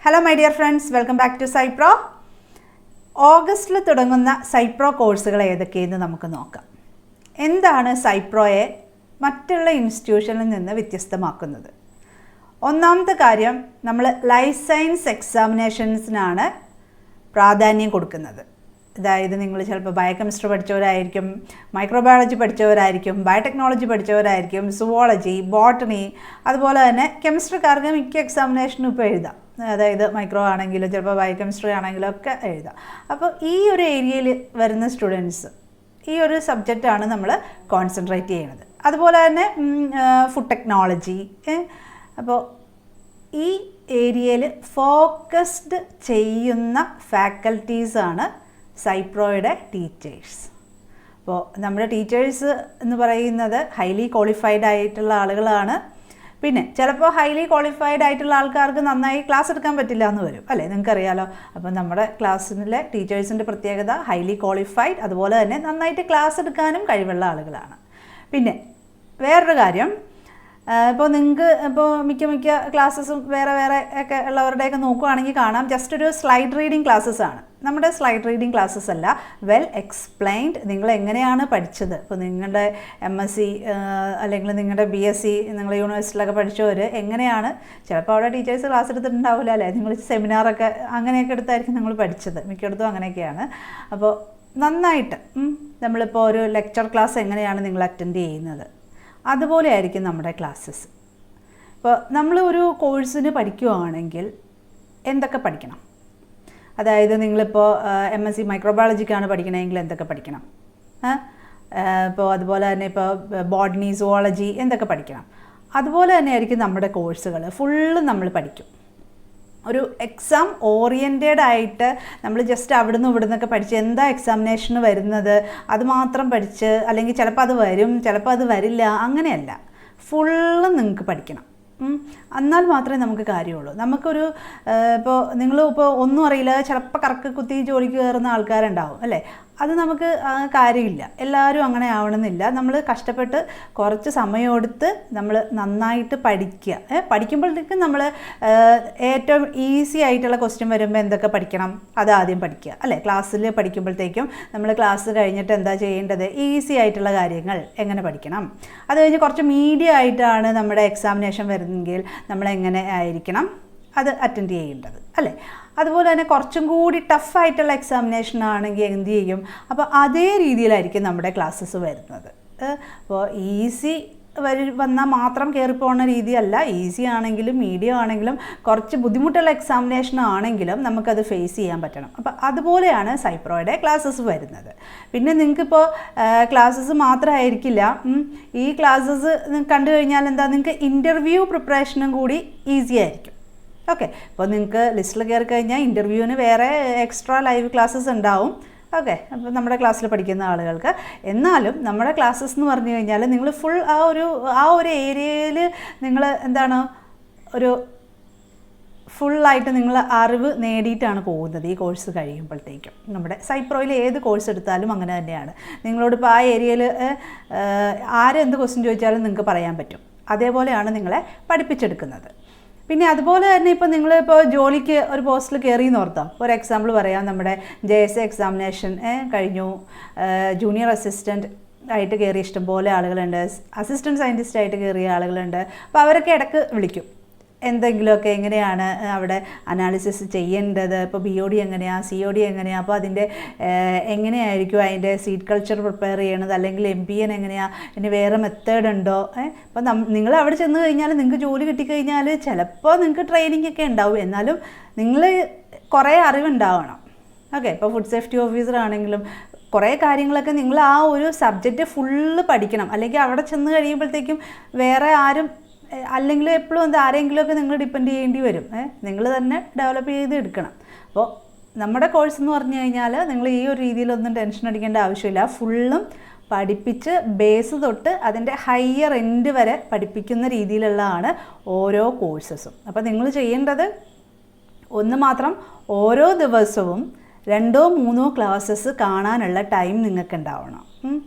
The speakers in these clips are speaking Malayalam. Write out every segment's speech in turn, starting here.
Hello my dear friends, welcome back to Saipro. ഓഗസ്റ്റിൽ തുടങ്ങുന്ന സൈപ്രോ കോഴ്സുകൾ ഏതൊക്കെയെന്ന് നമുക്ക് നോക്കാം. എന്താണ് സൈപ്രോയെ മറ്റുള്ള ഇൻസ്റ്റിറ്റ്യൂഷനിൽ നിന്ന് വ്യത്യസ്തമാക്കുന്നത്? ഒന്നാമത്തെ കാര്യം, നമ്മൾ ലൈഫ് സയൻസ് എക്സാമിനേഷൻസിനാണ് പ്രാധാന്യം കൊടുക്കുന്നത്. അതായത് നിങ്ങൾ ചിലപ്പോൾ ബയോകെമിസ്ട്രി പഠിച്ചവരായിരിക്കും, മൈക്രോബയോളജി പഠിച്ചവരായിരിക്കും, ബയോടെക്നോളജി പഠിച്ചവരായിരിക്കും, സുവോളജി, ബോട്ടണി, അതുപോലെ തന്നെ കെമിസ്ട്രിക്കാർക്ക് മിക്ക എക്സാമിനേഷനും ഇപ്പോൾ എഴുതാം. അതായത് മൈക്രോ ആണെങ്കിലും ചിലപ്പോൾ ബയോകെമിസ്ട്രി ആണെങ്കിലും ഒക്കെ എഴുതാം. അപ്പോൾ ഈ ഒരു ഏരിയയിൽ വരുന്ന സ്റ്റുഡൻസ് ഈ ഒരു സബ്ജക്റ്റാണ് നമ്മൾ കോൺസെൻട്രേറ്റ് ചെയ്യുന്നത്. അതുപോലെ തന്നെ ഫുഡ് ടെക്നോളജി. അപ്പോൾ ഈ ഏരിയയിൽ ഫോക്കസ്ഡ് ചെയ്യുന്ന ഫാക്കൽറ്റീസാണ് സൈപ്രോയുടെ ടീച്ചേഴ്സ്. അപ്പോൾ നമ്മുടെ ടീച്ചേഴ്സ് എന്ന് പറയുന്നത് ഹൈലി ക്വാളിഫൈഡ് ആയിട്ടുള്ള ആളുകളാണ്. പിന്നെ ചിലപ്പോൾ ഹൈലി ക്വാളിഫൈഡ് ആയിട്ടുള്ള ആൾക്കാർക്ക് നന്നായി ക്ലാസ് എടുക്കാൻ പറ്റില്ല എന്ന് വരും, അല്ലേ? നിങ്ങൾക്കറിയാലോ. അപ്പോൾ നമ്മുടെ ക്ലാസ്സിലെ ടീച്ചേഴ്സിൻ്റെ പ്രത്യേകത ഹൈലി ക്വാളിഫൈഡ്, അതുപോലെ തന്നെ നന്നായിട്ട് ക്ലാസ് എടുക്കാനും കഴിവുള്ള ആളുകളാണ്. പിന്നെ വേറൊരു കാര്യം, ഇപ്പോൾ നിങ്ങൾക്ക് ഇപ്പോൾ മിക്ക ക്ലാസ്സസും വേറെ ഒക്കെ ഉള്ളവരുടെയൊക്കെ നോക്കുകയാണെങ്കിൽ കാണാം, ജസ്റ്റ് ഒരു സ്ലൈഡ് റീഡിങ് ക്ലാസ്സസ് ആണ്. നമ്മുടെ സ്ലൈഡ് റീഡിങ് ക്ലാസ്സസ് അല്ല, വെൽ എക്സ്പ്ലെയിൻഡ്. നിങ്ങൾ എങ്ങനെയാണ് പഠിച്ചത്, ഇപ്പോൾ നിങ്ങളുടെ MSc അല്ലെങ്കിൽ നിങ്ങളുടെ BSc നിങ്ങൾ യൂണിവേഴ്സിറ്റിയിലൊക്കെ പഠിച്ചവർ എങ്ങനെയാണ്, ചിലപ്പോൾ അവിടെ ടീച്ചേഴ്സ് ക്ലാസ് എടുത്തിട്ടുണ്ടാവില്ല, അല്ലേ? നിങ്ങൾ സെമിനാറൊക്കെ അങ്ങനെയൊക്കെ എടുത്തായിരിക്കും നിങ്ങൾ പഠിച്ചത്, മിക്കയിടത്തും അങ്ങനെയൊക്കെയാണ്. അപ്പോൾ നന്നായിട്ട് നമ്മളിപ്പോൾ ഒരു ലെക്ചർ ക്ലാസ് എങ്ങനെയാണ് നിങ്ങൾ അറ്റൻഡ് ചെയ്യുന്നത്, അതുപോലെ ആയിരിക്കും നമ്മുടെ ക്ലാസ്സസ്. ഇപ്പോൾ നമ്മൾ ഒരു കോഴ്സിന് പഠിക്കുകയാണെങ്കിൽ എന്തൊക്കെ പഠിക്കണം? അതായത് നിങ്ങളിപ്പോൾ MSc മൈക്രോബയോളജിക്കാണ് പഠിക്കണമെങ്കിൽ എന്തൊക്കെ പഠിക്കണം? ഇപ്പോൾ അതുപോലെ തന്നെ ഇപ്പോൾ ബോട്ടണി, സുവോളജി എന്തൊക്കെ പഠിക്കണം? അതുപോലെ തന്നെ ആയിരിക്കും നമ്മുടെ കോഴ്സുകൾ ഫുള്ള് നമ്മൾ പഠിക്കും. ഒരു എക്സാം ഓറിയൻറ്റഡ് ആയിട്ട് നമ്മൾ ജസ്റ്റ് അവിടുന്ന് ഇവിടുന്നൊക്കെ പഠിച്ച് എന്താ എക്സാമിനേഷന് വരുന്നത് അത് മാത്രം പഠിച്ച്, അല്ലെങ്കിൽ ചിലപ്പോൾ അത് വരും ചിലപ്പോൾ അത് വരില്ല, അങ്ങനെയല്ല. ഫുള്ള് നിങ്ങൾക്ക് പഠിക്കണം. എന്നാൽ മാത്രമേ നമുക്ക് കാര്യമുള്ളൂ. നമുക്കൊരു ഇപ്പോൾ നിങ്ങളിപ്പോൾ ഒന്നും അറിയില്ല, ചിലപ്പോൾ കറക്ക് കുത്തി ജോലിക്ക് കയറുന്ന ആൾക്കാരുണ്ടാവും, അല്ലേ? അത് നമുക്ക് കാര്യമില്ല. എല്ലാവരും അങ്ങനെ ആവണമെന്നില്ല. നമ്മൾ കഷ്ടപ്പെട്ട് കുറച്ച് സമയമെടുത്ത് നമ്മൾ നന്നായിട്ട് പഠിക്കുക. പഠിക്കുമ്പോഴത്തേക്കും നമ്മൾ ഏറ്റവും ഈസി ആയിട്ടുള്ള ക്വസ്റ്റ്യൻ വരുമ്പോൾ എന്തൊക്കെ പഠിക്കണം അത് ആദ്യം പഠിക്കുക, അല്ലേ? ക്ലാസ്സിൽ പഠിക്കുമ്പോഴത്തേക്കും നമ്മൾ ക്ലാസ് കഴിഞ്ഞിട്ട് എന്താ ചെയ്യേണ്ടത്, ഈസി ആയിട്ടുള്ള കാര്യങ്ങൾ എങ്ങനെ പഠിക്കണം. അത് കഴിഞ്ഞ് കുറച്ച് മീഡിയം ആയിട്ടാണ് നമ്മുടെ എക്സാമിനേഷൻ വരുന്നെങ്കിൽ നമ്മൾ എങ്ങനെ ആയിരിക്കണം അത് അറ്റൻഡ് ചെയ്യേണ്ടത്, അല്ലേ? അതുപോലെ തന്നെ കുറച്ചും കൂടി ടഫായിട്ടുള്ള എക്സാമിനേഷൻ ആണെങ്കിൽ എന്ത് ചെയ്യും, അപ്പോൾ അതേ രീതിയിലായിരിക്കും നമ്മുടെ ക്ലാസ്സസ് വരുന്നത്. അപ്പോൾ ഈസി വന്നാൽ മാത്രം കയറിപ്പോകുന്ന രീതിയല്ല. ഈസി ആണെങ്കിലും മീഡിയം ആണെങ്കിലും കുറച്ച് ബുദ്ധിമുട്ടുള്ള എക്സാമിനേഷൻ ആണെങ്കിലും നമുക്കത് ഫേസ് ചെയ്യാൻ പറ്റണം. അപ്പോൾ അതുപോലെയാണ് സൈപ്രോയുടെ ക്ലാസ്സസ് വരുന്നത്. പിന്നെ നിങ്ങൾക്കിപ്പോൾ ക്ലാസ്സസ് മാത്രമായിരിക്കില്ല, ഈ ക്ലാസ്സസ് കണ്ടു കഴിഞ്ഞാൽ എന്താ, നിങ്ങൾക്ക് ഇൻ്റർവ്യൂ പ്രിപ്പറേഷനും കൂടി ഈസി ആയിരിക്കും. ഓക്കെ, ഇപ്പോൾ നിങ്ങൾക്ക് ലിസ്റ്റിൽ കയറി കഴിഞ്ഞാൽ ഇൻ്റർവ്യൂവിന് വേറെ എക്സ്ട്രാ ലൈവ് ക്ലാസ്സസ് ഉണ്ടാവും. ഓക്കെ, അപ്പോൾ നമ്മുടെ ക്ലാസ്സിൽ പഠിക്കുന്ന ആളുകൾക്ക്. എന്നാലും നമ്മുടെ ക്ലാസ്സസ് എന്ന് പറഞ്ഞു കഴിഞ്ഞാൽ നിങ്ങൾ ഫുൾ ആ ഒരു ഏരിയയിൽ നിങ്ങൾ എന്താണ് ഒരു ഫുള്ളായിട്ട് നിങ്ങൾ അറിവ് നേടിയിട്ടാണ് പോകുന്നത് ഈ കോഴ്സ് കഴിയുമ്പോഴത്തേക്കും. നമ്മുടെ സൈപ്രോയിൽ ഏത് കോഴ്സ് എടുത്താലും അങ്ങനെ തന്നെയാണ്. നിങ്ങളോടിപ്പോൾ ആ ഏരിയയിൽ ആരെന്ത് ക്വസ്റ്റ്യൻ ചോദിച്ചാലും നിങ്ങൾക്ക് പറയാൻ പറ്റും. അതേപോലെയാണ് നിങ്ങളെ പഠിപ്പിച്ചെടുക്കുന്നത്. പിന്നെ അതുപോലെ തന്നെ ഇപ്പോൾ നിങ്ങളിപ്പോൾ ജോലിക്ക് ഒരു പോസ്റ്റിൽ കയറിയെന്ന് ഓർത്താം. ഒരു എക്സാമ്പിൾ പറയാം, നമ്മുടെ JSA എക്സാമിനേഷൻ കഴിഞ്ഞു, ജൂനിയർ അസിസ്റ്റൻറ്റ് ആയിട്ട് കയറിയ ഇഷ്ടംപോലെ ആളുകളുണ്ട്, അസിസ്റ്റൻറ്റ് സയൻറ്റിസ്റ്റ് ആയിട്ട് കയറിയ ആളുകളുണ്ട്. അപ്പോൾ അവരൊക്കെ ഇടയ്ക്ക് വിളിക്കും, എന്തെങ്കിലുമൊക്കെ എങ്ങനെയാണ് അവിടെ അനാലിസിസ് ചെയ്യേണ്ടത്, ഇപ്പോൾ BOD എങ്ങനെയാണ്, COD എങ്ങനെയാണ്, അപ്പോൾ അതിൻ്റെ എങ്ങനെയായിരിക്കും അതിൻ്റെ സീഡ് കൾച്ചർ പ്രിപ്പയർ ചെയ്യണത്, അല്ലെങ്കിൽ MPN എങ്ങനെയാണ്, ഇനി വേറെ മെത്തേഡ് ഉണ്ടോ? അപ്പോൾ നിങ്ങൾ അവിടെ ചെന്ന് കഴിഞ്ഞാൽ നിങ്ങൾക്ക് ജോലി കിട്ടിക്കഴിഞ്ഞാൽ ചിലപ്പോൾ നിങ്ങൾക്ക് ട്രെയിനിങ് ഒക്കെ ഉണ്ടാവും, എന്നാലും നിങ്ങൾ കുറേ അറിവുണ്ടാവണം. ഓക്കെ, ഇപ്പോൾ ഫുഡ് സേഫ്റ്റി ഓഫീസർ ആണെങ്കിലും കുറേ കാര്യങ്ങളൊക്കെ നിങ്ങൾ ആ ഒരു സബ്ജക്റ്റ് ഫുള്ള് പഠിക്കണം. അല്ലെങ്കിൽ അവിടെ ചെന്ന് കഴിയുമ്പോഴത്തേക്കും വേറെ ആരും, അല്ലെങ്കിൽ എപ്പോഴും ആരെങ്കിലുമൊക്കെ നിങ്ങൾ ഡിപ്പെൻഡ് ചെയ്യേണ്ടി വരും. നിങ്ങൾ തന്നെ ഡെവലപ്പ് ചെയ്ത് എടുക്കണം. അപ്പോൾ നമ്മുടെ കോഴ്സ് എന്ന് പറഞ്ഞു കഴിഞ്ഞാൽ നിങ്ങൾ ഈ ഒരു രീതിയിലൊന്നും ടെൻഷൻ അടിക്കേണ്ട ആവശ്യമില്ല. ഫുള്ളും പഠിപ്പിച്ച് ബേസ് തൊട്ട് അതിൻ്റെ ഹയർ എൻഡ് വരെ പഠിപ്പിക്കുന്ന രീതിയിലുള്ളതാണ് ഓരോ കോഴ്സസും. അപ്പോൾ നിങ്ങൾ ചെയ്യേണ്ടത് ഒന്ന് മാത്രം, ഓരോ ദിവസവും 2-3 ക്ലാസ്സസ് കാണാനുള്ള ടൈം നിങ്ങൾക്ക് ഉണ്ടാവണം.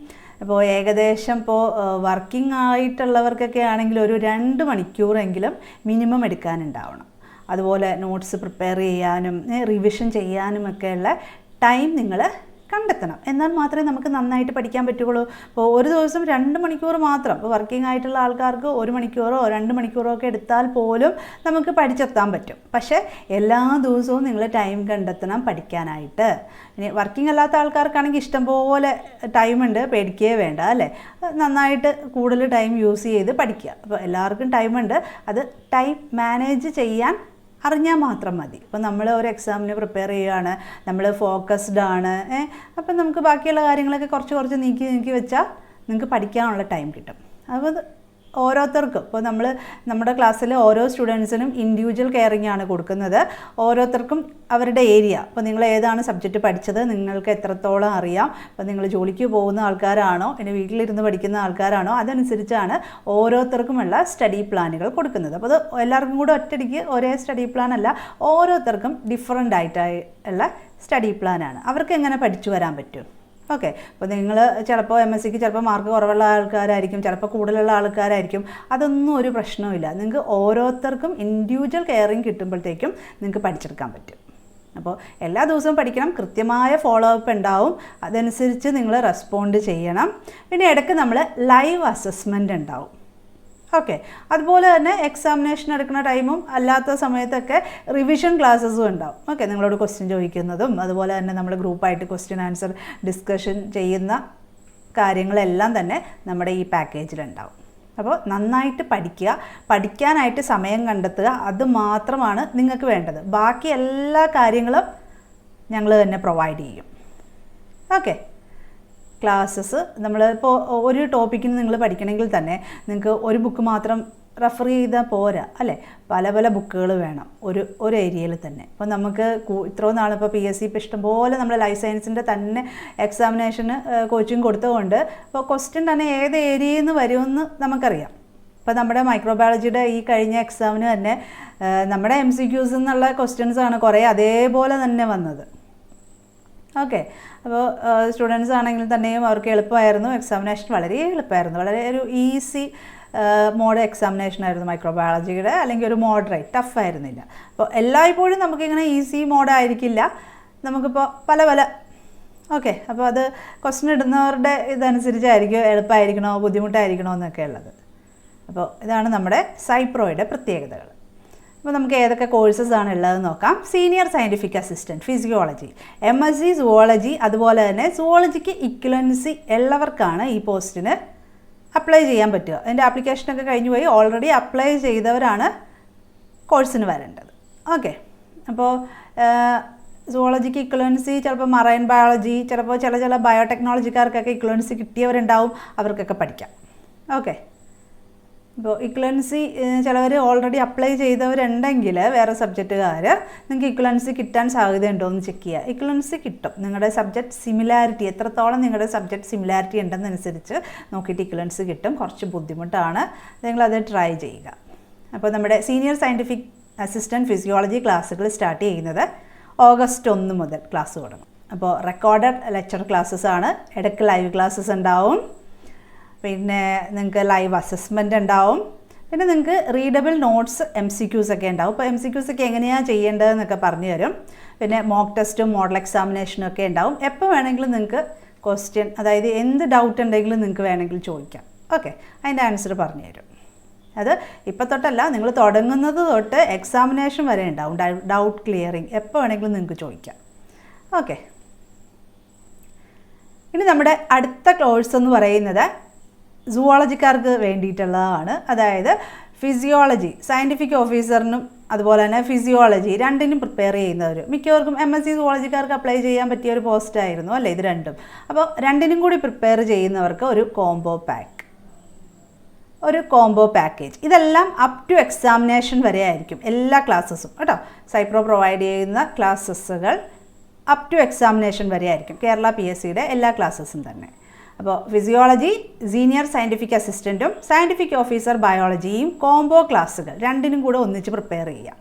അപ്പോൾ ഏകദേശം ഇപ്പോൾ വർക്കിംഗ് ആയിട്ടുള്ളവർക്കൊക്കെ ആണെങ്കിൽ ഒരു 2 മണിക്കൂറെങ്കിലും മിനിമം എടുക്കാനുണ്ടാവണം. അതുപോലെ നോട്ട്സ് പ്രിപ്പയർ ചെയ്യാനും റിവിഷൻ ചെയ്യാനുമൊക്കെയുള്ള ടൈം നിങ്ങൾ കണ്ടെത്തണം. എന്നാൽ മാത്രമേ നമുക്ക് നന്നായിട്ട് പഠിക്കാൻ പറ്റുള്ളൂ. ഇപ്പോൾ ഒരു ദിവസം 2 മണിക്കൂർ മാത്രം, ഇപ്പോൾ വർക്കിംഗ് ആയിട്ടുള്ള ആൾക്കാർക്ക് 1 മണിക്കൂറോ 2 മണിക്കൂറോ ഒക്കെ എടുത്താൽ പോലും നമുക്ക് പഠിച്ചെത്താൻ പറ്റും. പക്ഷേ എല്ലാ ദിവസവും നിങ്ങൾ ടൈം കണ്ടെത്തണം പഠിക്കാനായിട്ട്. ഇനി വർക്കിംഗ് അല്ലാത്ത ആൾക്കാർക്കാണെങ്കിൽ ഇഷ്ടംപോലെ ടൈമുണ്ട്, പേടിക്കുകയേ വേണ്ട അല്ലേ. നന്നായിട്ട് കൂടുതൽ ടൈം യൂസ് ചെയ്ത് പഠിക്കുക. അപ്പോൾ എല്ലാവർക്കും ടൈമുണ്ട്, അത് ടൈം മാനേജ് ചെയ്യാൻ അറിഞ്ഞാൽ മാത്രം മതി. ഇപ്പോൾ നമ്മൾ ഒരു എക്സാമിന് പ്രിപ്പയർ ചെയ്യുകയാണ്, നമ്മൾ ഫോക്കസ്ഡ് ആണ്, അപ്പം നമുക്ക് ബാക്കിയുള്ള കാര്യങ്ങളൊക്കെ കുറച്ച് നീക്കി വെച്ചാൽ നിങ്ങൾക്ക് പഠിക്കാനുള്ള ടൈം കിട്ടും. അപ്പോൾ ഓരോരുത്തർക്കും ഇപ്പോൾ നമ്മുടെ ക്ലാസ്സിൽ ഓരോ സ്റ്റുഡൻസിനും ഇൻഡിവിജ്വൽ കെയറിംഗ് ആണ് കൊടുക്കുന്നത്. ഓരോരുത്തർക്കും അവരുടെ ഏരിയ, ഇപ്പോൾ നിങ്ങൾ ഏതാണ് സബ്ജക്റ്റ് പഠിച്ചത്, നിങ്ങൾക്ക് എത്രത്തോളം അറിയാം, ഇപ്പോൾ നിങ്ങൾ ജോലിക്ക് പോകുന്ന ആൾക്കാരാണോ ഇനി വീട്ടിലിരുന്ന് പഠിക്കുന്ന ആൾക്കാരാണോ, അതനുസരിച്ചാണ് ഓരോരുത്തർക്കുമുള്ള സ്റ്റഡി പ്ലാനുകൾ കൊടുക്കുന്നത്. അപ്പോൾ അത് എല്ലാവർക്കും കൂടെ ഒറ്റയടിക്ക് ഒരേ സ്റ്റഡി പ്ലാൻ അല്ല, ഓരോരുത്തർക്കും ഡിഫറൻ്റ് ആയിട്ടുള്ള സ്റ്റഡി പ്ലാനാണ്. അവർക്ക് എങ്ങനെ പഠിച്ചു വരാൻ പറ്റും? ഓക്കെ, അപ്പോൾ നിങ്ങൾ ചിലപ്പോൾ MScക്ക് ചിലപ്പോൾ മാർക്ക് കുറവുള്ള ആൾക്കാരായിരിക്കും, ചിലപ്പോൾ കൂടുതലുള്ള ആൾക്കാരായിരിക്കും. അതൊന്നും ഒരു പ്രശ്നവുമില്ല. നിങ്ങൾക്ക് ഓരോരുത്തർക്കും ഇൻഡിവിജ്വൽ കെയറിങ് കിട്ടുമ്പോഴത്തേക്കും നിങ്ങൾക്ക് പഠിച്ചെടുക്കാൻ പറ്റും. അപ്പോൾ എല്ലാ ദിവസവും പഠിക്കണം, കൃത്യമായ ഫോളോ അപ്പ് ഉണ്ടാവും, അതനുസരിച്ച് നിങ്ങൾ റെസ്പോണ്ട് ചെയ്യണം. പിന്നെ ഇടയ്ക്ക് നമ്മൾ ലൈവ് അസസ്മെൻ്റ് ഉണ്ടാവും. ഓക്കെ, അതുപോലെ തന്നെ എക്സാമിനേഷൻ എടുക്കുന്ന ടൈമും അല്ലാത്ത സമയത്തൊക്കെ റിവിഷൻ ക്ലാസ്സസും ഉണ്ടാവും. ഓക്കെ, നിങ്ങളോട് ക്വസ്റ്റ്യൻ ചോദിക്കുന്നതും അതുപോലെ തന്നെ നമ്മൾ ഗ്രൂപ്പായിട്ട് ക്വസ്റ്റ്യൻ ആൻസർ ഡിസ്കഷൻ ചെയ്യുന്ന കാര്യങ്ങളെല്ലാം തന്നെ നമ്മുടെ ഈ പാക്കേജിലുണ്ടാവും. അപ്പോൾ നന്നായിട്ട് പഠിക്കുക, പഠിക്കാനായിട്ട് സമയം കണ്ടെത്തുക, അത് മാത്രമാണ് നിങ്ങൾക്ക് വേണ്ടത്. ബാക്കി എല്ലാ കാര്യങ്ങളും ഞങ്ങൾ തന്നെ പ്രൊവൈഡ് ചെയ്യും. ഓക്കെ, ക്ലാസ്സസ് നമ്മളിപ്പോൾ ഒരു ടോപ്പിക്കിന് നിങ്ങൾ പഠിക്കണമെങ്കിൽ തന്നെ നിങ്ങൾക്ക് ഒരു ബുക്ക് മാത്രം റെഫർ ചെയ്താൽ പോരാ അല്ലേ, പല ബുക്കുകൾ വേണം ഒരു ഏരിയയിൽ തന്നെ. അപ്പോൾ നമുക്ക് ഇത്രയും നാളിപ്പോൾ PSC ഇപ്പോൾ ഇഷ്ടംപോലെ നമ്മൾ ലൈഫ് സയൻസിൻ്റെ തന്നെ എക്സാമിനേഷന് കോച്ചിങ് കൊടുത്തതുകൊണ്ട് ഇപ്പോൾ ക്വസ്റ്റ്യൻ തന്നെ ഏത് ഏരിയയിൽ നിന്ന് വരുമെന്ന് നമുക്കറിയാം. ഇപ്പോൾ നമ്മുടെ മൈക്രോബയോളജിയുടെ ഈ കഴിഞ്ഞ എക്സാമിന് തന്നെ നമ്മുടെ MCQs എന്നുള്ള ക്വസ്റ്റ്യൻസാണ് കുറേ അതേപോലെ തന്നെ വന്നത്. ഓക്കെ, അപ്പോൾ സ്റ്റുഡൻസ് ആണെങ്കിൽ തന്നെയും അവർക്ക് എളുപ്പമായിരുന്നു, എക്സാമിനേഷൻ വളരെ എളുപ്പമായിരുന്നു, വളരെ ഒരു ഈസി മോഡ് എക്സാമിനേഷൻ ആയിരുന്നു മൈക്രോബയോളജിയുടെ, അല്ലെങ്കിൽ ഒരു മോഡറേറ്റ് ടഫ് ആയിരുന്നില്ല. അപ്പോൾ എല്ലായ്പ്പോഴും നമുക്കിങ്ങനെ ഈസി മോഡായിരിക്കില്ല, നമുക്കിപ്പോൾ പല ഓക്കെ, അപ്പോൾ അത് ക്വസ്റ്റ്യൻ ഇടുന്നവരുടെ ഇതനുസരിച്ചായിരിക്കും എളുപ്പമായിരിക്കണോ ബുദ്ധിമുട്ടായിരിക്കണോ എന്നൊക്കെ ഉള്ളത്. അപ്പോൾ ഇതാണ് നമ്മുടെ സൈപ്രോയുടെ പ്രത്യേകതകൾ. അപ്പോൾ നമുക്ക് ഏതൊക്കെ കോഴ്സസ് ആണ് ഉള്ളതെന്ന് നോക്കാം. Senior scientific assistant physiology, MSc zoology, അതുപോലെ തന്നെ സുവോളജിക്ക് ഇക്വലൻസി ഉള്ളവർക്കാണ് ഈ പോസ്റ്റിന് അപ്ലൈ ചെയ്യാൻ പറ്റുക. അതിൻ്റെ ആപ്ലിക്കേഷനൊക്കെ കഴിഞ്ഞു പോയി, ഓൾറെഡി അപ്ലൈ ചെയ്തവരാണ് കോഴ്സിന് വരേണ്ടത്. ഓക്കെ, അപ്പോൾ സുവോളജിക്ക് ഇക്വലൻസി ചിലപ്പോൾ മറൈൻ ബയോളജി, ചിലപ്പോൾ ചില ബയോടെക്നോളജിക്കാർക്കൊക്കെ ഇക്വലൻസി കിട്ടിയവരുണ്ടാവും, അവർക്കൊക്കെ പഠിക്കാം. ഓക്കെ, ഇപ്പോൾ ഇക്വലൻസി ചിലവർ ഓൾറെഡി അപ്ലൈ ചെയ്തവരുണ്ടെങ്കിൽ വേറെ സബ്ജക്റ്റുകാർ നിങ്ങൾക്ക് ഇക്വലൻസി കിട്ടാൻ സാധ്യതയുണ്ടോ എന്ന് ചെക്ക് ചെയ്യുക. ഇക്വലൻസി കിട്ടും, നിങ്ങളുടെ സബ്ജക്റ്റ് സിമിലാരിറ്റി എത്രത്തോളം നിങ്ങളുടെ സബ്ജക്റ്റ് സിമിലാരിറ്റി ഉണ്ടെന്നനുസരിച്ച് നോക്കിയിട്ട് ഇക്വലൻസി കിട്ടും. കുറച്ച് ബുദ്ധിമുട്ടാണ്, നിങ്ങളത് ട്രൈ ചെയ്യുക. അപ്പോൾ നമ്മുടെ സീനിയർ സയൻറ്റിഫിക് അസിസ്റ്റൻറ്റ് ഫിസിയോളജി ക്ലാസ്സുകൾ സ്റ്റാർട്ട് ചെയ്യുന്നത് August 1 മുതൽ ക്ലാസ് തുടങ്ങും. അപ്പോൾ റെക്കോർഡഡ് ലെക്ചർ ക്ലാസ്സസ് ആണ്, ഇടയ്ക്ക് ലൈവ് ക്ലാസ്സസ് ഉണ്ടാവും, പിന്നെ നിങ്ങൾക്ക് ലൈവ് അസസ്മെൻ്റ് ഉണ്ടാവും, പിന്നെ നിങ്ങൾക്ക് റീഡബിൾ നോട്ട്സ് MCQs ഒക്കെ ഉണ്ടാവും. ഇപ്പോൾ MCQs ഒക്കെ എങ്ങനെയാണ് ചെയ്യേണ്ടതെന്നൊക്കെ പറഞ്ഞു തരും. പിന്നെ മോക്ക് ടെസ്റ്റും മോഡൽ എക്സാമിനേഷനും ഒക്കെ ഉണ്ടാവും. എപ്പോൾ വേണമെങ്കിലും നിങ്ങൾക്ക് ക്വസ്റ്റ്യൻ, അതായത് എന്ത് ഡൗട്ട് ഉണ്ടെങ്കിലും നിങ്ങൾക്ക് വേണമെങ്കിൽ ചോദിക്കാം. ഓക്കെ, അതിൻ്റെ ആൻസർ പറഞ്ഞു തരും. അത് ഇപ്പം തൊട്ടല്ല, നിങ്ങൾ തുടങ്ങുന്നത് തൊട്ട് എക്സാമിനേഷൻ വരെ ഉണ്ടാവും ഡൗട്ട് ക്ലിയറിങ്, എപ്പോൾ വേണമെങ്കിലും നിങ്ങൾക്ക് ചോദിക്കാം. ഓക്കെ, ഇനി നമ്മുടെ അടുത്ത കോഴ്സ് എന്ന് പറയുന്നത് സുവോളജിക്കാർക്ക് വേണ്ടിയിട്ടുള്ളതാണ്. അതായത് ഫിസിയോളജി, സയൻറ്റിഫിക് ഓഫീസറിനും അതുപോലെ തന്നെ ഫിസിയോളജി രണ്ടിനും പ്രിപ്പയർ ചെയ്യുന്നവർ മിക്കവർക്കും MSc സുവോളജിക്കാർക്ക് അപ്ലൈ ചെയ്യാൻ പറ്റിയ ഒരു പോസ്റ്റായിരുന്നു അല്ലേ ഇത് രണ്ടും. അപ്പോൾ രണ്ടിനും കൂടി പ്രിപ്പയർ ചെയ്യുന്നവർക്ക് ഒരു കോംബോ പാക്കേജ്, ഇതെല്ലാം അപ് ടു എക്സാമിനേഷൻ വരെ ആയിരിക്കും എല്ലാ ക്ലാസ്സസും കേട്ടോ. സൈപ്രോ പ്രൊവൈഡ് ചെയ്യുന്ന ക്ലാസ്സസുകൾ അപ് ടു എക്സാമിനേഷൻ വരെ ആയിരിക്കും, കേരള PSCയുടെ എല്ലാ ക്ലാസ്സസും തന്നെ. അപ്പോൾ ഫിസിയോളജി, സീനിയർ സയൻറ്റിഫിക് അസിസ്റ്റൻറ്റും സയൻറ്റിഫിക് ഓഫീസർ ബയോളജിയും കോംബോ ക്ലാസ്സുകൾ രണ്ടിനും കൂടെ ഒന്നിച്ച് പ്രിപ്പയർ ചെയ്യാം.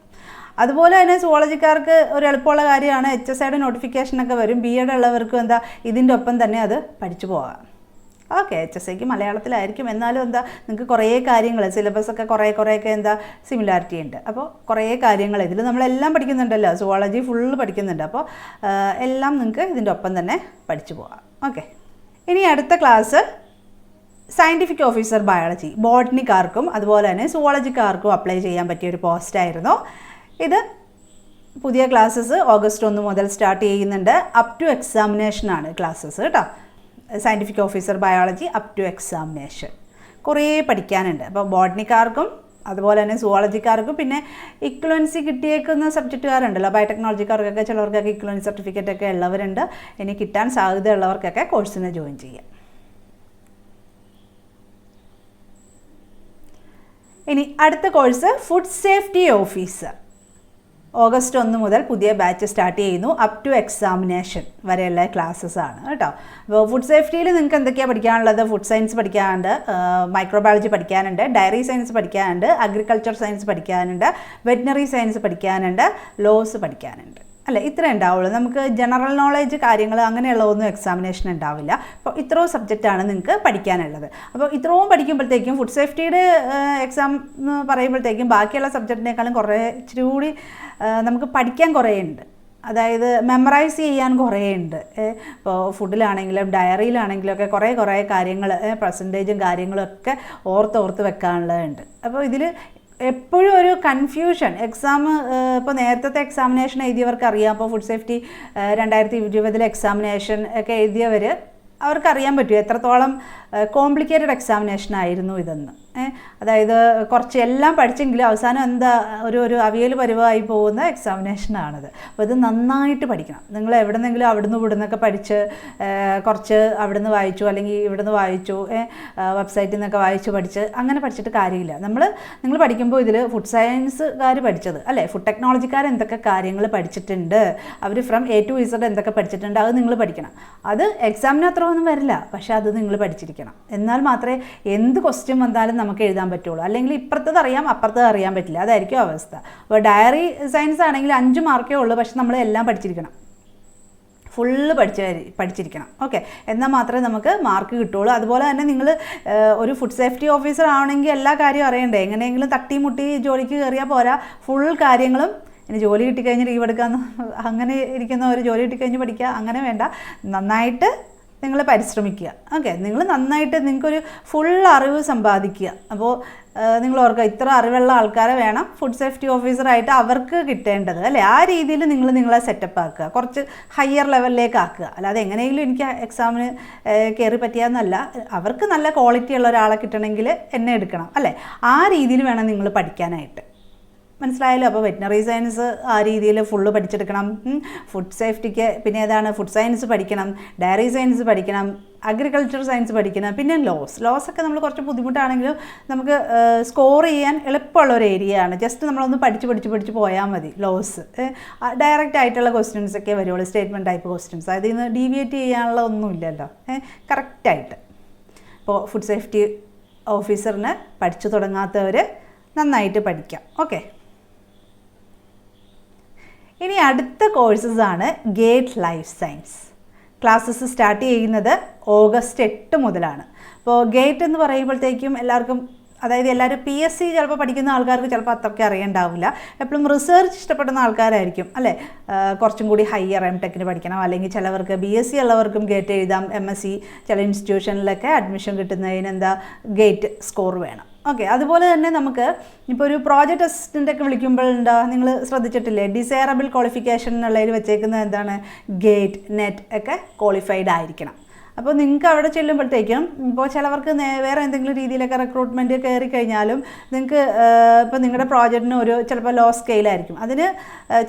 അതുപോലെ തന്നെ സുവോളജിക്കാർക്ക് ഒരു എളുപ്പമുള്ള കാര്യമാണ്, HSIയുടെ നോട്ടിഫിക്കേഷനൊക്കെ വരും, BEd ഉള്ളവർക്കും ഇതിൻ്റെ ഒപ്പം തന്നെ അത് പഠിച്ചു പോകാം. ഓക്കെ, HSIക്ക് മലയാളത്തിലായിരിക്കും. എന്നാലും എന്താ, നിങ്ങൾക്ക് കുറേ കാര്യങ്ങൾ സിലബസൊക്കെ കുറേയൊക്കെ എന്താ സിമിലാരിറ്റി ഉണ്ട്. അപ്പോൾ കുറേ കാര്യങ്ങൾ ഇതിൽ നമ്മളെല്ലാം പഠിക്കുന്നുണ്ടല്ലോ, സുവോളജി ഫുള്ള് പഠിക്കുന്നുണ്ട്. അപ്പോൾ എല്ലാം നിങ്ങൾക്ക് ഇതിൻ്റെ ഒപ്പം തന്നെ പഠിച്ചു പോകാം. ഓക്കെ, ഇനി അടുത്ത ക്ലാസ് സയൻറ്റിഫിക് ഓഫീസർ ബയോളജി. ബോട്ടണിക്കാർക്കും അതുപോലെ തന്നെ സുവോളജിക്കാർക്കും അപ്ലൈ ചെയ്യാൻ പറ്റിയൊരു പോസ്റ്റായിരുന്നു ഇത്. പുതിയ ക്ലാസ്സസ് ഓഗസ്റ്റ് 1 മുതൽ സ്റ്റാർട്ട് ചെയ്യുന്നുണ്ട്. അപ് ടു എക്സാമിനേഷനാണ് ക്ലാസ്സസ് കേട്ടോ. Scientific officer biology up to examination കുറേ പഠിക്കാനുണ്ട്. അപ്പോൾ ബോട്ടണിക്കാർക്കും അതുപോലെ തന്നെ സുവോളജിക്കാർക്കും പിന്നെ ഇക്വലൻസി കിട്ടിയേക്കുന്ന സബ്ജക്റ്റുകാരുണ്ടല്ലോ, ബയോടെക്നോളജിക്കാർക്കൊക്കെ ചിലവർക്കൊക്കെ ഇക്വലൻസി സർട്ടിഫിക്കറ്റൊക്കെ ഉള്ളവരുണ്ട്. ഇനി കിട്ടാൻ സാധ്യതയുള്ളവർക്കൊക്കെ കോഴ്സിന് ജോയിൻ ചെയ്യാം. ഇനി അടുത്ത course food safety officer. August 1 മുതൽ പുതിയ ബാച്ച് സ്റ്റാർട്ട് ചെയ്യുന്നു. അപ് ടു എക്സാമിനേഷൻ വരെയുള്ള ക്ലാസ്സസ് ആണ് കേട്ടോ. അപ്പോൾ ഫുഡ് സേഫ്റ്റിയിൽ നിങ്ങൾക്ക് എന്തൊക്കെയാണ് പഠിക്കാനുള്ളത്? ഫുഡ് സയൻസ് പഠിക്കാനുണ്ട്, മൈക്രോബയോളജി പഠിക്കാനുണ്ട്, ഡയറി സയൻസ് പഠിക്കാനുണ്ട്, അഗ്രികൾച്ചർ സയൻസ് പഠിക്കാനുണ്ട്, വെറ്റിനറി സയൻസ് പഠിക്കാനുണ്ട്, ലോസ് പഠിക്കാനുണ്ട്. അല്ലേ, ഇത്ര ഉണ്ടാവുള്ളൂ. നമുക്ക് ജനറൽ നോളേജ് കാര്യങ്ങൾ അങ്ങനെയുള്ളതൊന്നും എക്സാമിനേഷൻ ഉണ്ടാവില്ല. അപ്പോൾ ഇത്രയും സബ്ജക്റ്റാണ് നിങ്ങൾക്ക് പഠിക്കാനുള്ളത്. അപ്പോൾ ഇത്രയും പഠിക്കുമ്പോഴത്തേക്കും ഫുഡ് സേഫ്റ്റിയുടെ എക്സാം എന്ന് പറയുമ്പോഴത്തേക്കും ബാക്കിയുള്ള സബ്ജക്റ്റിനേക്കാളും കുറേ ഇച്ചിരി കൂടി നമുക്ക് പഠിക്കാൻ കുറേ ഉണ്ട്. അതായത് മെമ്മറൈസ് ചെയ്യാൻ കുറേ ഉണ്ട്. ഇപ്പോൾ ഫുഡിലാണെങ്കിലും ഡയറിയിലാണെങ്കിലും ഒക്കെ കുറേ കാര്യങ്ങൾ പെർസെൻറ്റേജും കാര്യങ്ങളൊക്കെ ഓർത്ത് വെക്കാനുള്ളതുണ്ട്. അപ്പോൾ ഇതിൽ എപ്പോഴും ഒരു കൺഫ്യൂഷൻ. എക്സാം ഇപ്പോൾ നേരത്തെ എക്സാമിനേഷൻ എഴുതിയവർക്ക് അറിയാം. അപ്പോൾ ഫുഡ് സേഫ്റ്റി 2020 എക്സാമിനേഷൻ ഒക്കെ എഴുതിയവർ അവർക്കറിയാൻ പറ്റും എത്രത്തോളം കോംപ്ലിക്കേറ്റഡ് എക്സാമിനേഷൻ ആയിരുന്നു ഇതെന്ന്. അതായത് കുറച്ച് എല്ലാം പഠിച്ചെങ്കിലും അവസാനം എന്താ ഒരു അവിയൽ പരുവമായി പോകുന്ന എക്സാമിനേഷനാണിത്. അപ്പോൾ ഇത് നന്നായിട്ട് പഠിക്കണം. നിങ്ങൾ എവിടെന്നെങ്കിലും ഇവിടുന്നൊക്കെ പഠിച്ച് കുറച്ച് അവിടുന്ന് വായിച്ചു അല്ലെങ്കിൽ ഇവിടുന്ന് വായിച്ചു, വെബ്സൈറ്റിൽ നിന്നൊക്കെ പഠിച്ച് അങ്ങനെ പഠിച്ചിട്ട് കാര്യമില്ല. നിങ്ങൾ പഠിക്കുമ്പോൾ ഇതിൽ ഫുഡ് സയൻസുകാർ പഠിച്ചത് അല്ലേ, ഫുഡ് ടെക്നോളജിക്കാർ എന്തൊക്കെ കാര്യങ്ങൾ പഠിച്ചിട്ടുണ്ട്, അവർ ഫ്രം A to Z എന്തൊക്കെ പഠിച്ചിട്ടുണ്ട്, അത് നിങ്ങൾ പഠിക്കണം. അത് എക്സാമിന് അത്ര ഒന്നും വരില്ല, പക്ഷേ അത് നിങ്ങൾ പഠിച്ചിരിക്കണം. എന്നാൽ മാത്രമേ എന്ത് ക്വസ്റ്റ്യൻ വന്നാലും നമുക്ക് എഴുതാൻ പറ്റുള്ളൂ. അല്ലെങ്കിൽ ഇപ്പുറത്തത് അറിയാം അപ്പുറത്തത് അറിയാൻ പറ്റില്ല. അതായിരിക്കും അവസ്ഥ. അപ്പോൾ ഡയറി സയൻസ് ആണെങ്കിൽ 5 മാർക്കേ ഉള്ളൂ, പക്ഷെ നമ്മൾ എല്ലാം പഠിച്ചിരിക്കണം, ഫുള്ള് പഠിച്ചിരിക്കണം. ഓക്കെ, എന്നാൽ മാത്രമേ നമുക്ക് മാർക്ക് കിട്ടുള്ളൂ. അതുപോലെ തന്നെ നിങ്ങൾ ഒരു ഫുഡ് സേഫ്റ്റി ഓഫീസർ ആവണമെങ്കിൽ എല്ലാ കാര്യവും അറിയണ്ടേ. എങ്ങനെയെങ്കിലും തട്ടിമുട്ടി ജോലിക്ക് കയറിയാൽ പോരാ, ഫുൾ കാര്യങ്ങളും. ഇനി ജോലി കിട്ടിക്കഴിഞ്ഞ് ലീവ് എടുക്കാമെന്ന് അങ്ങനെ ഇരിക്കുന്ന ഒരു ജോലി കിട്ടിക്കഴിഞ്ഞ് പഠിക്കുക അങ്ങനെ വേണ്ട. നന്നായിട്ട് നിങ്ങൾ പരിശ്രമിക്കുക. ഓക്കെ, നിങ്ങൾ നന്നായിട്ട് നിങ്ങൾക്കൊരു ഫുൾ അറിവ് സമ്പാദിക്കുക. അപ്പോൾ നിങ്ങൾ ഓർക്കുക, ഇത്ര അറിവുള്ള ആൾക്കാരെ വേണം ഫുഡ് സേഫ്റ്റി ഓഫീസറായിട്ട് അവർക്ക് കിട്ടേണ്ടത് അല്ലേ. ആ രീതിയിൽ നിങ്ങളെ സെറ്റപ്പ് ആക്കുക, കുറച്ച് ഹയർ ലെവലിലേക്ക് ആക്കുക. അല്ലാതെ എങ്ങനെയെങ്കിലും എനിക്ക് എക്സാമിന് കയറി പറ്റിയാന്നല്ല, അവർക്ക് നല്ല ക്വാളിറ്റി ഉള്ള ഒരാളെ കിട്ടണമെങ്കിൽ എന്നെ എടുക്കണം അല്ലേ. ആ രീതിയിൽ വേണം നിങ്ങൾ പഠിക്കാനായിട്ട്. മനസ്സിലായല്ലോ. അപ്പോൾ വെറ്റിനറി സയൻസ് ആ രീതിയിൽ ഫുള്ള് പഠിച്ചെടുക്കണം. ഫുഡ് സേഫ്റ്റിക്ക് പിന്നെ ഏതാണ് ഫുഡ് സയൻസ് പഠിക്കണം, ഡയറി സയൻസ് പഠിക്കണം, അഗ്രികൾച്ചർ സയൻസ് പഠിക്കണം, പിന്നെ ലോസൊക്കെ നമ്മൾ കുറച്ച് ബുദ്ധിമുട്ടാണെങ്കിലും നമുക്ക് സ്കോർ ചെയ്യാൻ എളുപ്പമുള്ള ഒരു ഏരിയ ആണ്. ജസ്റ്റ് നമ്മളൊന്ന് പഠിച്ച് പോയാൽ മതി. ലോസ് ഡയറക്റ്റ് ആയിട്ടുള്ള ക്വസ്റ്റ്യൻസ് ഒക്കെ വരുള്ളൂ, സ്റ്റേറ്റ്മെൻറ്റ് ടൈപ്പ് ക്വസ്റ്റ്യൻസ്. അതിൽ നിന്ന് ഡീവിയേറ്റ് ചെയ്യാനുള്ള ഒന്നുമില്ലല്ലോ കറക്റ്റായിട്ട്. ഇപ്പോൾ ഫുഡ് സേഫ്റ്റി ഓഫീസറിന് പഠിച്ചു തുടങ്ങാത്തവർ നന്നായിട്ട് പഠിക്കാം. ഓക്കെ, ഇനി അടുത്ത കോഴ്സസാണ് GATE life science. Classes start ചെയ്യുന്നത് ഓഗസ്റ്റ് 8 മുതലാണ്. അപ്പോൾ ഗേറ്റ് എന്ന് പറയുമ്പോഴത്തേക്കും എല്ലാവർക്കും, അതായത് എല്ലാവരും PSC ചിലപ്പോൾ പഠിക്കുന്ന ആൾക്കാർക്ക് ചിലപ്പോൾ അത്രയ്ക്ക് അറിയണ്ടാവില്ല. എപ്പോഴും റിസർച്ച് ഇഷ്ടപ്പെടുന്ന ആൾക്കാരായിരിക്കും അല്ലേ. കുറച്ചും കൂടി ഹയർ M.Techന് പഠിക്കണം, അല്ലെങ്കിൽ ചിലവർക്ക് BSc ഉള്ളവർക്കും ഗേറ്റ് എഴുതാം. MSc ചില ഇൻസ്റ്റിറ്റ്യൂഷനിലൊക്കെ അഡ്മിഷൻ കിട്ടുന്നതിന് എന്താ ഗേറ്റ് സ്കോർ വേണം. ഓക്കെ, അതുപോലെ തന്നെ നമുക്ക് ഇപ്പോൾ ഒരു പ്രോജക്റ്റ് അസിസ്റ്റൻ്റൊക്കെ വിളിക്കുമ്പോഴെന്താ നിങ്ങൾ ശ്രദ്ധിച്ചിട്ടില്ലേ, ഡിസൈറബിൾ ക്വാളിഫിക്കേഷൻ എന്നുള്ളതിൽ വെച്ചേക്കുന്നത് എന്താണ്, ഗേറ്റ് നെറ്റ് ഒക്കെ ക്വാളിഫൈഡ് ആയിരിക്കണം. അപ്പോൾ നിങ്ങൾക്ക് അവിടെ ചെല്ലുമ്പോഴത്തേക്കും ഇപ്പോൾ ചിലവർക്ക് വേറെ എന്തെങ്കിലും രീതിയിലൊക്കെ റിക്രൂട്ട്മെൻറ്റ് കയറി കഴിഞ്ഞാലും നിങ്ങൾക്ക് ഇപ്പോൾ നിങ്ങളുടെ പ്രോജക്റ്റിന് ചിലപ്പോൾ ലോ സ്കെയിലായിരിക്കും. അതിന്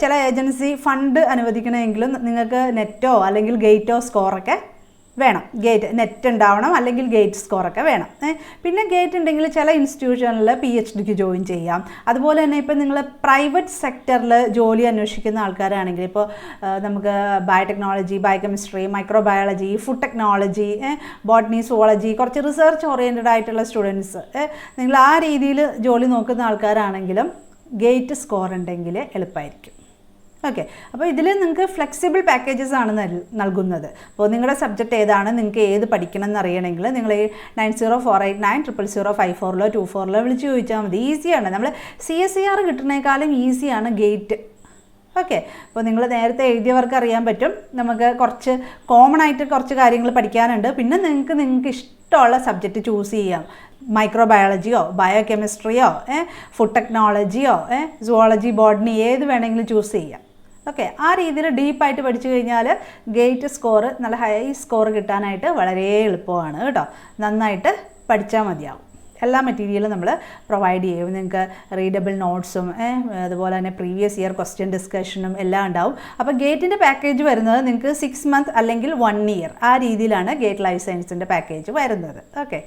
ചില ഏജൻസി ഫണ്ട് അനുവദിക്കണമെങ്കിലും നിങ്ങൾക്ക് നെറ്റോ അല്ലെങ്കിൽ ഗേറ്റോ സ്കോറൊക്കെ വേണം. ഗേറ്റ് നെറ്റ് ഉണ്ടാവണം, അല്ലെങ്കിൽ ഗേറ്റ് സ്കോറൊക്കെ വേണം. പിന്നെ ഗേറ്റ് ഉണ്ടെങ്കിൽ ചില ഇൻസ്റ്റിറ്റ്യൂഷനിൽ PhDക്ക് ജോയിൻ ചെയ്യാം. അതുപോലെ തന്നെ ഇപ്പോൾ നിങ്ങൾ പ്രൈവറ്റ് സെക്ടറിൽ ജോലി അന്വേഷിക്കുന്ന ആൾക്കാരാണെങ്കിൽ ഇപ്പോൾ നമുക്ക് biotechnology, biochemistry, microbiology, food technology, botany, zoology, കുറച്ച് റിസർച്ച് ഓറിയൻറ്റഡ് ആയിട്ടുള്ള സ്റ്റുഡൻസ്, നിങ്ങൾ ആ രീതിയിൽ ജോലി നോക്കുന്ന ആൾക്കാരാണെങ്കിലും ഗേറ്റ് സ്കോർ ഉണ്ടെങ്കിൽ എളുപ്പമായിരിക്കും. ഓക്കെ, അപ്പോൾ ഇതിൽ നിങ്ങൾക്ക് ഫ്ലെക്സിബിൾ പാക്കേജസ് ആണ് നൽകുന്നത്. അപ്പോൾ നിങ്ങളുടെ സബ്ജക്റ്റ് ഏതാണ്, നിങ്ങൾക്ക് ഏത് പഠിക്കണം എന്നറിയണമെങ്കിൽ നിങ്ങൾ ഈ 9048900054 24 വിളിച്ച് ചോദിച്ചാൽ മതി. ഈസിയാണ്. നമ്മൾ CSER കിട്ടുന്നതിനേക്കാളും ഈസിയാണ് ഗേറ്റ്. ഓക്കെ, അപ്പോൾ നിങ്ങൾ നേരത്തെ എഴുതിയവർക്ക് അറിയാൻ പറ്റും. നമുക്ക് കുറച്ച് കോമൺ ആയിട്ട് കുറച്ച് കാര്യങ്ങൾ പഠിക്കാനുണ്ട്. പിന്നെ നിങ്ങൾക്ക് ഇഷ്ടമുള്ള സബ്ജക്റ്റ് ചൂസ് ചെയ്യാം. മൈക്രോബയോളജിയോ ബയോകെമിസ്ട്രിയോ ഫുഡ് ടെക്നോളജിയോ സുവോളജി ബോട്ടണി ഏത് വേണമെങ്കിലും ചൂസ് ചെയ്യാം. ഓക്കെ, ആ രീതിയിൽ ഡീപ്പായിട്ട് പഠിച്ചു കഴിഞ്ഞാൽ ഗേറ്റ് സ്കോർ നല്ല ഹൈ സ്കോർ കിട്ടാനായിട്ട് വളരെ എളുപ്പമാണ് കേട്ടോ. നന്നായിട്ട് പഠിച്ചാൽ മതിയാവും. എല്ലാ മെറ്റീരിയലും നമ്മൾ പ്രൊവൈഡ് ചെയ്യും. നിങ്ങൾക്ക് റീഡബിൾ നോട്ട്സും അതുപോലെ തന്നെ പ്രീവിയസ് ഇയർ ക്വസ്റ്റ്യൻ ഡിസ്കഷനും എല്ലാം ഉണ്ടാവും. അപ്പോൾ ഗേറ്റിൻ്റെ പാക്കേജ് വരുന്നത് നിങ്ങൾക്ക് 6 months അല്ലെങ്കിൽ 1 year ആ രീതിയിലാണ് ഗേറ്റ് ലൈഫ് സയൻസിൻ്റെ പാക്കേജ് വരുന്നത്. ഓക്കെ,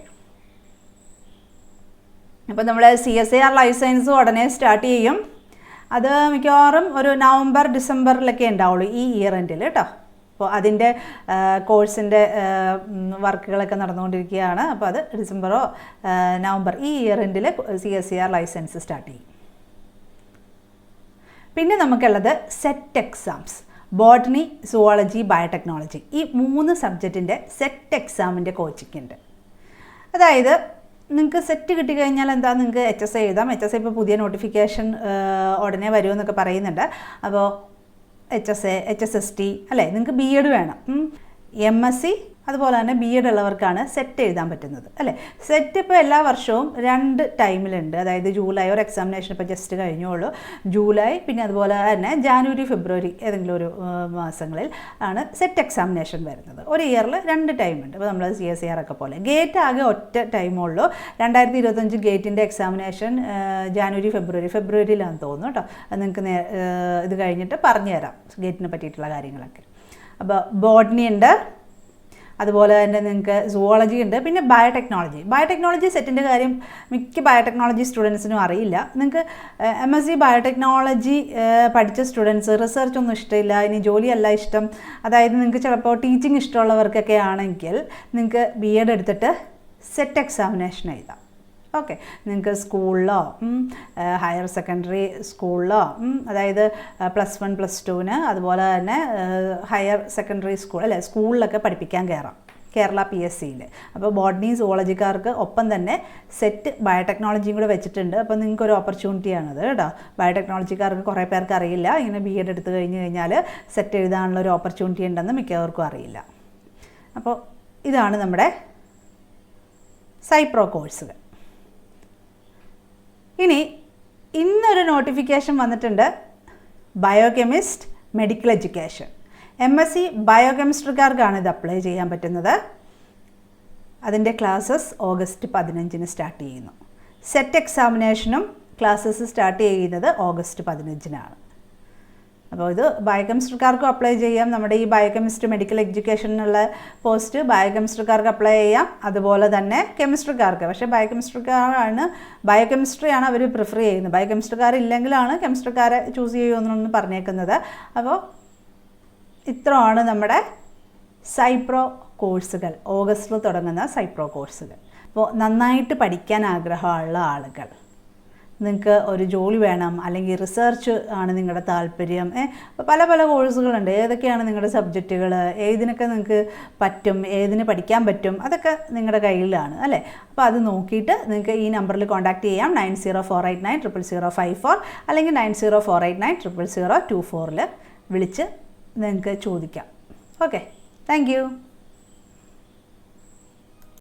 അപ്പോൾ നമ്മൾ CSIR ലൈഫ് സയൻസ് ഉടനെ സ്റ്റാർട്ട് ചെയ്യും. അത് മിക്കവാറും ഒരു November December ഉണ്ടാവുള്ളൂ ഈ ഇയർ എൻഡിൽ കേട്ടോ. അപ്പോൾ അതിൻ്റെ കോഴ്സിൻ്റെ വർക്കുകളൊക്കെ നടന്നുകൊണ്ടിരിക്കുകയാണ്. അപ്പോൾ അത് ഡിസംബറോ നവംബർ ഈ ഇയർ എൻഡിൽ CSIR ലൈഫ് സയൻസ് സ്റ്റാർട്ട് ചെയ്യും. പിന്നെ നമുക്കുള്ളത് set exams, botany, zoology, biotechnology ഈ 3 സബ്ജക്റ്റിൻ്റെ സെറ്റ് എക്സാമിൻ്റെ കോച്ചിങ് ഉണ്ട്. അതായത് നിങ്ങൾക്ക് സെറ്റ് കിട്ടിക്കഴിഞ്ഞാൽ എന്താ, നിങ്ങൾക്ക് HSI എഴുതാം. HSI ഇപ്പോൾ പുതിയ നോട്ടിഫിക്കേഷൻ ഉടനെ വരുമെന്നൊക്കെ പറയുന്നുണ്ട്. അപ്പോൾ HSA HSST അല്ലേ, നിങ്ങൾക്ക് BEd വേണം. MSc അതുപോലെ തന്നെ BEd ഉള്ളവർക്കാണ് സെറ്റ് എഴുതാൻ പറ്റുന്നത് അല്ലേ. സെറ്റ് ഇപ്പോൾ എല്ലാ വർഷവും 2 ടൈമിലുണ്ട്. അതായത് ജൂലൈ ഒരു എക്സാമിനേഷൻ ഇപ്പോൾ ജസ്റ്റ് കഴിഞ്ഞോളൂ. ജൂലൈ പിന്നെ അതുപോലെ തന്നെ ജാനുവരി ഫെബ്രുവരി ഏതെങ്കിലും ഒരു മാസങ്ങളിൽ ആണ് സെറ്റ് എക്സാമിനേഷൻ വരുന്നത്. ഒരു ഇയറിൽ 2 ടൈമുണ്ട്. ഇപ്പോൾ നമ്മൾ CSIR ഒക്കെ പോലെ. ഗേറ്റ് ആകെ ഒറ്റ ടൈമുള്ളൂ. 2025 ഗേറ്റിൻ്റെ എക്സാമിനേഷൻ ജാനുവരി ഫെബ്രുവരിയിലാണെന്ന് തോന്നുന്നു കേട്ടോ. അത് നിങ്ങൾക്ക് ഇത് കഴിഞ്ഞിട്ട് പറഞ്ഞുതരാം ഗേറ്റിനെ പറ്റിയിട്ടുള്ള കാര്യങ്ങളൊക്കെ. അപ്പോൾ ബോട്ടണി ഉണ്ട്, അതുപോലെ തന്നെ നിങ്ങൾക്ക് സുവോളജി ഉണ്ട്, പിന്നെ ബയോടെക്നോളജി സെറ്റിൻ്റെ കാര്യം മിക്ക ബയോടെക്നോളജി സ്റ്റുഡൻസിനും അറിയില്ല. നിങ്ങൾക്ക് MSc ബയോടെക്നോളജി പഠിച്ച സ്റ്റുഡൻസ് റിസർച്ച് ഒന്നും ഇഷ്ടമില്ല, ഇനി ജോലിയല്ല ഇഷ്ടം, അതായത് നിങ്ങൾക്ക് ചിലപ്പോൾ ടീച്ചിങ് ഇഷ്ടമുള്ളവർക്കൊക്കെ ആണെങ്കിൽ നിങ്ങൾക്ക് BEd എടുത്തിട്ട് സെറ്റ് എക്സാമിനേഷൻ എഴുതാം. ഓക്കെ, നിങ്ങൾക്ക് സ്കൂളിലോ ഹയർ സെക്കൻഡറി സ്കൂളിലോ അതായത് +1 +2 അതുപോലെ തന്നെ ഹയർ സെക്കൻഡറി സ്കൂൾ അല്ലേ സ്കൂളിലൊക്കെ പഠിപ്പിക്കാൻ കയറാം കേരള PSCയിൽ. അപ്പോൾ ബോട്ടണി സുവോളജിക്കാർക്ക് ഒപ്പം തന്നെ സെറ്റ് ബയോടെക്നോളജിയും കൂടെ വെച്ചിട്ടുണ്ട്. അപ്പോൾ നിങ്ങൾക്കൊരു ഓപ്പർച്യൂണിറ്റിയാണത് കേട്ടോ. ബയോടെക്നോളജിക്കാർക്ക് കുറേ പേർക്ക് അറിയില്ല, ഇങ്ങനെ BEd എടുത്തു കഴിഞ്ഞാൽ സെറ്റ് എഴുതാനുള്ള ഒരു ഓപ്പർച്യൂണിറ്റി ഉണ്ടെന്ന് മിക്കവർക്കും അറിയില്ല. അപ്പോൾ ഇതാണ് നമ്മുടെ സൈപ്രോ കോഴ്സുകൾ. ഇനി ഇന്നൊരു നോട്ടിഫിക്കേഷൻ വന്നിട്ടുണ്ട്, ബയോകെമിസ്റ്റ് മെഡിക്കൽ എഡ്യൂക്കേഷൻ. MSc ബയോകെമിസ്ട്രിക്കാർക്കാണ് ഇത് അപ്ലൈ ചെയ്യാൻ പറ്റുന്നത്. അതിൻ്റെ ക്ലാസ്സസ് ഓഗസ്റ്റ് 15 സ്റ്റാർട്ട് ചെയ്യുന്നു. സെറ്റ് എക്സാമിനേഷനും ക്ലാസ്സസ് സ്റ്റാർട്ട് ചെയ്യുന്നത് ഓഗസ്റ്റ് 15. അപ്പോൾ ഇത് ബയോകെമിസ്ട്രിക്കാർക്കും അപ്ലൈ ചെയ്യാം. നമ്മുടെ ഈ ബയോകെമിസ്ട്രി മെഡിക്കൽ എഡ്യൂക്കേഷനുള്ള പോസ്റ്റ് ബയോകെമിസ്ട്രിക്കാർക്ക് അപ്ലൈ ചെയ്യാം, അതുപോലെ തന്നെ കെമിസ്ട്രിക്കാർക്ക്. പക്ഷേ ബയോകെമിസ്ട്രിയാണ് അവർ പ്രിഫർ ചെയ്യുന്നത്. ബയോകെമിസ്ട്രിക്കാരില്ലെങ്കിലാണ് കെമിസ്ട്രിക്കാരെ ചൂസ് ചെയ്യുമെന്നൊന്ന് പറഞ്ഞേക്കുന്നത്. അപ്പോൾ ഇത്രയാണ് നമ്മുടെ സൈപ്രോ കോഴ്സുകൾ, ഓഗസ്റ്റിൽ തുടങ്ങുന്ന സൈപ്രോ കോഴ്സുകൾ. അപ്പോൾ നന്നായിട്ട് പഠിക്കാൻ ആഗ്രഹമുള്ള ആളുകൾ, നിങ്ങൾക്ക് ഒരു ജോലി വേണം അല്ലെങ്കിൽ റിസർച്ച് ആണ് നിങ്ങളുടെ താല്പര്യം, അപ്പോൾ പല കോഴ്സുകളുണ്ട്. ഏതൊക്കെയാണ് നിങ്ങളുടെ സബ്ജക്റ്റുകൾ, ഏതിനൊക്കെ നിങ്ങൾക്ക് പറ്റും, ഏതിന് പഠിക്കാൻ പറ്റും, അതൊക്കെ നിങ്ങളുടെ കയ്യിലാണ് അല്ലേ. അപ്പോൾ അത് നോക്കിയിട്ട് നിങ്ങൾക്ക് ഈ നമ്പറിൽ കോൺടാക്റ്റ് ചെയ്യാം. 9048900054 അല്ലെങ്കിൽ 9048900024 വിളിച്ച് നിങ്ങൾക്ക് ചോദിക്കാം. Okay, thank you.